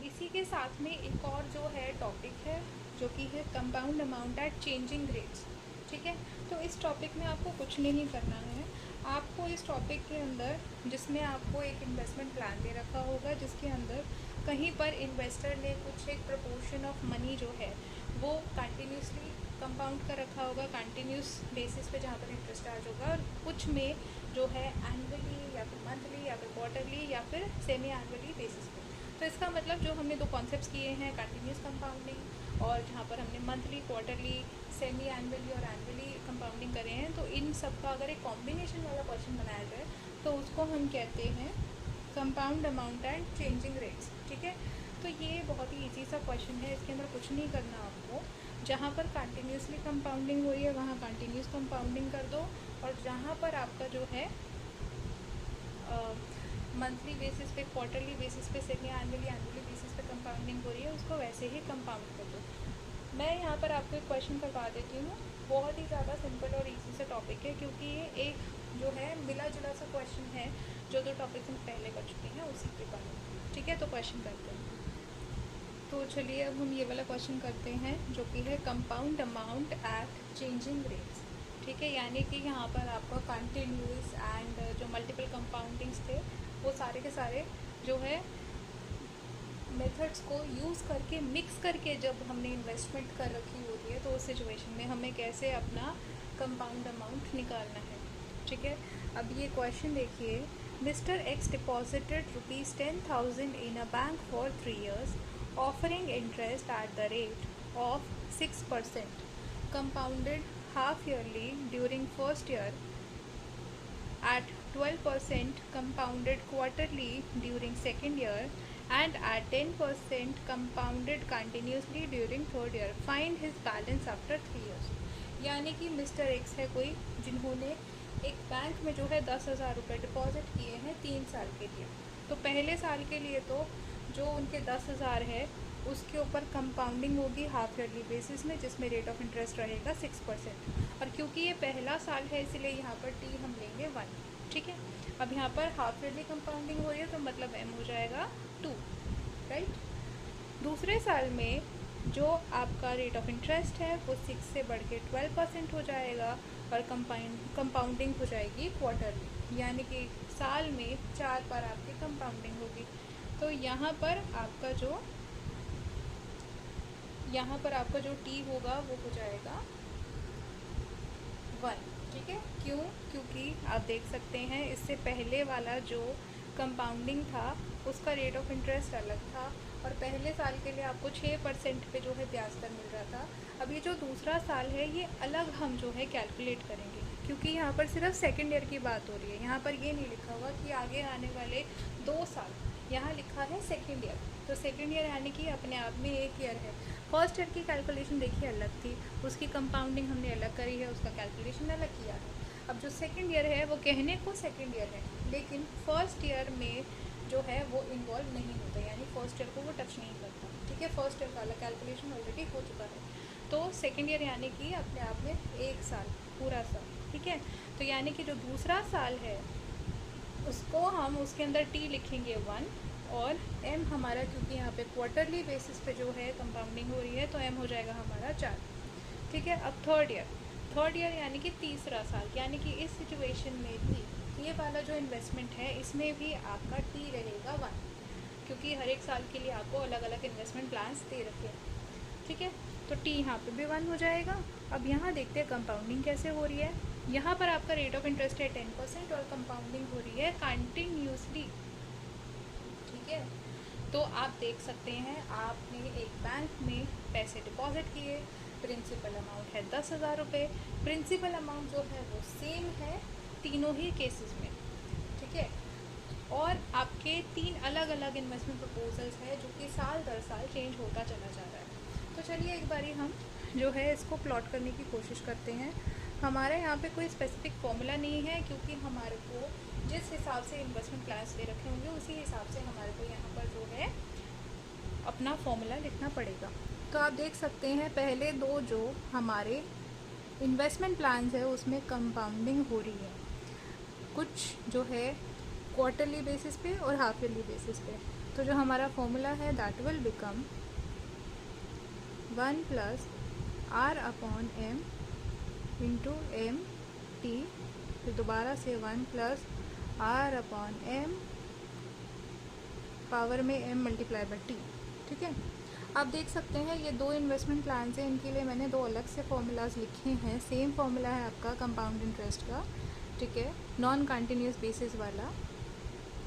अब इसी के साथ में एक और जो है टॉपिक है जो कि है compound amount at changing rates. ठीक है, तो इस टॉपिक में आपको कुछ नहीं करना है। आपको इस टॉपिक के अंदर, जिसमें आपको एक इन्वेस्टमेंट प्लान दे रखा होगा जिसके अंदर कहीं पर इन्वेस्टर ने कुछ एक प्रपोर्शन ऑफ मनी जो है वो कंटिन्यूसली कंपाउंड कर रखा होगा, कंटिन्यूस बेसिस पे जहाँ पर इंटरेस्ट चार्ज होगा, और कुछ में जो है एनुअली या फिर मंथली या फिर क्वार्टरली या फिर सेमी एनुअली बेसिस पे। तो इसका मतलब जो हमने दो कॉन्सेप्ट्स किए हैं, कंटिन्यूस कंपाउंडिंग और जहाँ पर हमने मंथली, क्वार्टरली, सेमी एनुअली और एनुअली कंपाउंडिंग करे हैं, तो इन सब का अगर एक कॉम्बिनेशन वाला क्वेश्चन बनाया जाए तो उसको हम कहते हैं compound amount and changing rates. ठीक है, तो ये बहुत ही ईजी सा क्वेश्चन है, इसके अंदर कुछ नहीं करना आपको। जहाँ पर कंटिन्यूसली कंपाउंडिंग हो रही है वहाँ कंटिन्यूस कंपाउंडिंग कर दो, और जहाँ पर आपका जो है मंथली बेसिस पे, क्वार्टरली बेसिस पे, सेमी एनुअली बेसिस पे कंपाउंडिंग हो रही है उसको वैसे ही कंपाउंड कर दो। मैं यहाँ पर आपको एक क्वेश्चन करवा देती हूँ, बहुत ही ज़्यादा सिंपल और इजी सा टॉपिक है, क्योंकि ये एक जो है मिला जुला सा क्वेश्चन है जो दो टॉपिक्स हम पहले कर चुके हैं उसी के बारे में। ठीक है, तो क्वेश्चन करते हैं। तो चलिए अब हम ये वाला क्वेश्चन करते हैं जो कि है compound amount at changing rates. ठीक है, यानी कि यहाँ पर आपका कंटिन्यूस एंड जो मल्टीपल कंपाउंडिंग्स थे वो सारे के सारे जो है मेथड्स को यूज़ करके, मिक्स करके जब हमने इन्वेस्टमेंट कर रखी होती है तो उस सिचुएशन में हमें कैसे अपना कंपाउंड अमाउंट निकालना है। ठीक है, अब ये क्वेश्चन देखिए, mister x deposited ₹10,000 in a bank for 3 years offering interest at the rate of 6% compounded half yearly during first year, at 12% compounded quarterly during second year, and at 10% compounded continuously during third year. Find his balance after 3 years। यानी कि mister x है कोई जिन्होंने एक bank में जो है 10,000 रुपये डिपॉजिट किए हैं 3 साल के लिए। तो पहले साल के लिए तो जो उनके 10,000 है उसके ऊपर कंपाउंडिंग होगी हाफ ईयरली बेसिस में, जिसमें रेट ऑफ इंटरेस्ट रहेगा 6%। और क्योंकि ये पहला साल है इसलिए यहाँ पर टी हम लेंगे 1। ठीक है, अब यहाँ पर हाफ ईयरली कंपाउंडिंग हो रही है तो मतलब एम हो जाएगा 2, राइट। दूसरे साल में जो आपका रेट ऑफ इंटरेस्ट है वो 6 से बढ़ के 12% हो जाएगा, और कंपाउंडिंग हो जाएगी क्वार्टरली, यानी कि साल में 4 बार आपकी कंपाउंडिंग होगी। तो यहाँ पर आपका जो टी होगा वो हो जाएगा 1। ठीक है, क्यों? क्योंकि आप देख सकते हैं इससे पहले वाला जो कंपाउंडिंग था उसका रेट ऑफ इंटरेस्ट अलग था, और पहले साल के लिए आपको 6% पे जो है ब्याज दर मिल रहा था। अब ये जो दूसरा साल है ये अलग हम जो है कैलकुलेट करेंगे, क्योंकि यहाँ पर सिर्फ सेकेंड ईयर की बात हो रही है। यहाँ पर ये नहीं लिखा हुआ कि आगे आने वाले 2 साल, यहाँ लिखा है सेकेंड ईयर। तो सेकेंड ईयर यानी कि अपने आप में 1 ईयर है। फर्स्ट ईयर की कैलकुलेशन देखिए अलग थी, उसकी कंपाउंडिंग हमने अलग करी है, उसका कैलकुलेशन अलग किया है। अब जो सेकेंड ईयर है वो कहने को सेकेंड ईयर है, लेकिन फर्स्ट ईयर में जो है वो इन्वॉल्व नहीं होता, यानी फर्स्ट ईयर को वो टच नहीं करता। ठीक है, फर्स्ट ईयर का अलग कैलकुलेशन ऑलरेडी हो चुका है। तो सेकेंड ईयर यानी कि अपने आप में 1 साल, पूरा साल। ठीक है, तो यानी कि जो दूसरा साल है उसको हम उसके अंदर टी लिखेंगे 1, और एम हमारा, क्योंकि यहाँ पे क्वार्टरली बेसिस पे जो है कंपाउंडिंग हो रही है तो एम हो जाएगा हमारा 4। ठीक है, अब थर्ड ईयर यानी कि तीसरा साल, यानी कि इस सिचुएशन में भी ये वाला जो इन्वेस्टमेंट है इसमें भी आपका टी रहेगा 1, क्योंकि हर एक साल के लिए आपको अलग अलग इन्वेस्टमेंट प्लान्स दे रखे हैं। ठीक है, तो टी यहाँ पे भी 1 हो जाएगा। अब यहाँ देखते हैं कंपाउंडिंग कैसे हो रही है। यहाँ पर आपका रेट ऑफ इंटरेस्ट है 10% और कंपाउंडिंग हो रही है कंटिन्यूसली। ठीक है, तो आप देख सकते हैं आपने एक बैंक में पैसे डिपॉजिट किए, प्रिंसिपल अमाउंट है 10,000 रुपये। प्रिंसिपल अमाउंट जो है वो सेम है तीनों ही केसेस में। ठीक है, और आपके 3 अलग अलग इन्वेस्टमेंट प्रपोजल्स है जो कि साल दर साल चेंज होता चला जा रहा है। तो चलिए एक बारी हम जो है इसको प्लॉट करने की कोशिश करते हैं। हमारे यहाँ पे कोई स्पेसिफिक फॉर्मूला नहीं है, क्योंकि हमारे को जिस हिसाब से इन्वेस्टमेंट प्लान्स दे रखे होंगे उसी हिसाब से हमारे को यहाँ पर जो है अपना फॉर्मूला लिखना पड़ेगा। तो आप देख सकते हैं पहले 2 जो हमारे इन्वेस्टमेंट प्लान्स है उसमें कंपाउंडिंग हो रही है, कुछ जो है क्वार्टरली बेसिस पे और हाफ ईयरली बेसिस पे। तो जो हमारा फॉर्मूला है that will become 1 plus r upon m into m t, फिर दोबारा से 1 plus r upon m power में m मल्टीप्लाई बाई टी। ठीक है, आप देख सकते हैं ये दो इन्वेस्टमेंट प्लान हैं, इनके लिए मैंने दो अलग से फॉर्मूलाज लिखे हैं। सेम फॉर्मूला है आपका कंपाउंड इंटरेस्ट का, ठीक है, नॉन कंटिन्यूस बेसिस वाला,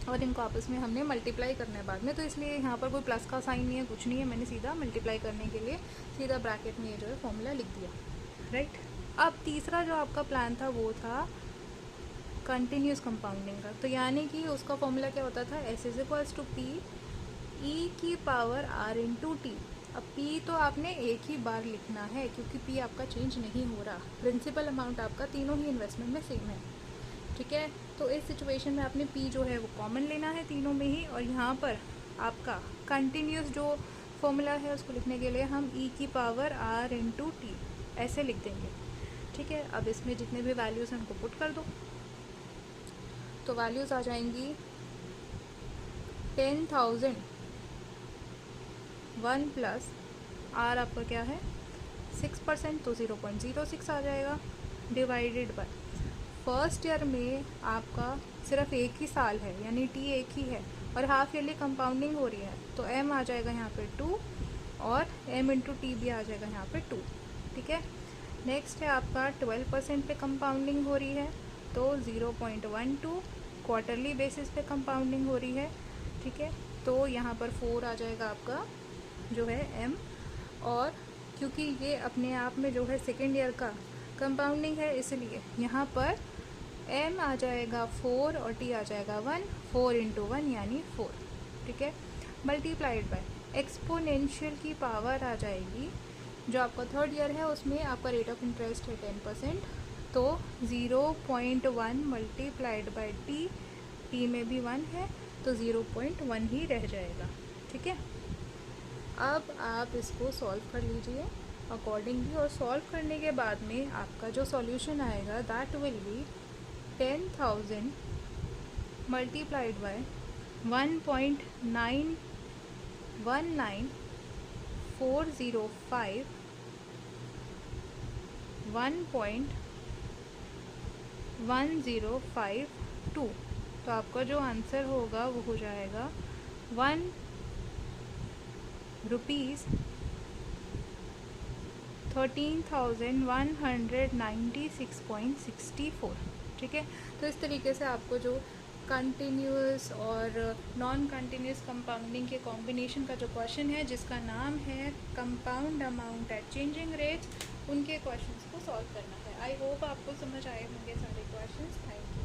और इनको आपस में हमने मल्टीप्लाई करना है बाद में, तो इसलिए यहाँ पर कोई प्लस का साइन नहीं है, कुछ नहीं है, मैंने सीधा मल्टीप्लाई करने के लिए सीधा ब्रैकेट में ये जो है फॉर्मूला लिख दिया, राइट। अब तीसरा जो आपका प्लान था वो था कंटिन्यूस कंपाउंडिंग का, तो यानी कि उसका फॉर्मूला क्या होता था, s is equals to p e की पावर आर इंटू टी। अब पी तो आपने एक ही बार लिखना है क्योंकि पी आपका चेंज नहीं हो रहा, प्रिंसिपल अमाउंट आपका तीनों ही इन्वेस्टमेंट में सेम है, ठीक है। तो इस सिचुएशन में आपने पी जो है वो कॉमन लेना है तीनों में ही, और यहाँ पर आपका कंटिन्यूस जो फॉर्मूला है उसको लिखने के लिए हम ई की पावर आर इंटू टी ऐसे लिख देंगे, ठीक है। अब इसमें जितने भी वैल्यूज़ हैं उनको पुट कर दो, तो वैल्यूज़ आ जाएंगी 10,000, 1 प्लस आर आपका क्या है 6%, तो 0.06 आ जाएगा, डिवाइडेड बाय फर्स्ट ईयर में आपका सिर्फ एक ही साल है यानी टी एक ही है, और हाफ ईयरली कंपाउंडिंग हो रही है, तो एम आ जाएगा यहाँ पे 2 और एम इंटू टी भी आ जाएगा यहाँ पे 2, ठीक है। नेक्स्ट है आपका 12% पे कंपाउंडिंग हो रही है, तो 0.12 क्वार्टरली बेसिस पे कंपाउंडिंग हो रही है, ठीक है। तो यहाँ पर 4 आ जाएगा आपका जो है एम, और क्योंकि ये अपने आप में जो है सेकेंड ईयर का कंपाउंडिंग है इसलिए यहाँ पर एम आ जाएगा 4 और टी आ जाएगा 1, 4 इंटू 1 यानी 4, ठीक है, मल्टीप्लाइड बाय एक्सपोनेंशियल की पावर आ जाएगी, जो आपका थर्ड ईयर है उसमें आपका रेट ऑफ इंटरेस्ट है 10%, तो 0.1 मल्टीप्लाइड बाय टी, टी में भी 1 है तो 0.1 ही रह जाएगा, ठीक है। अब आप इसको सॉल्व कर लीजिए अकॉर्डिंगली, और सॉल्व करने के बाद में आपका जो सॉल्यूशन आएगा that will be 10,000 multiplied by 1.919405 1.1052, तो आपका जो आंसर होगा वो हो जाएगा 1 रुपीज़ 13,196.64, ठीक है। तो इस तरीके से आपको जो कंटिन्यूस और नॉन कंटिन्यूस कंपाउंडिंग के कॉम्बिनेशन का जो क्वेश्चन है जिसका नाम है compound amount at changing rates, उनके क्वेश्चंस को सॉल्व करना है। आई होप आपको समझ आए होंगे सारे क्वेश्चंस। Thank you.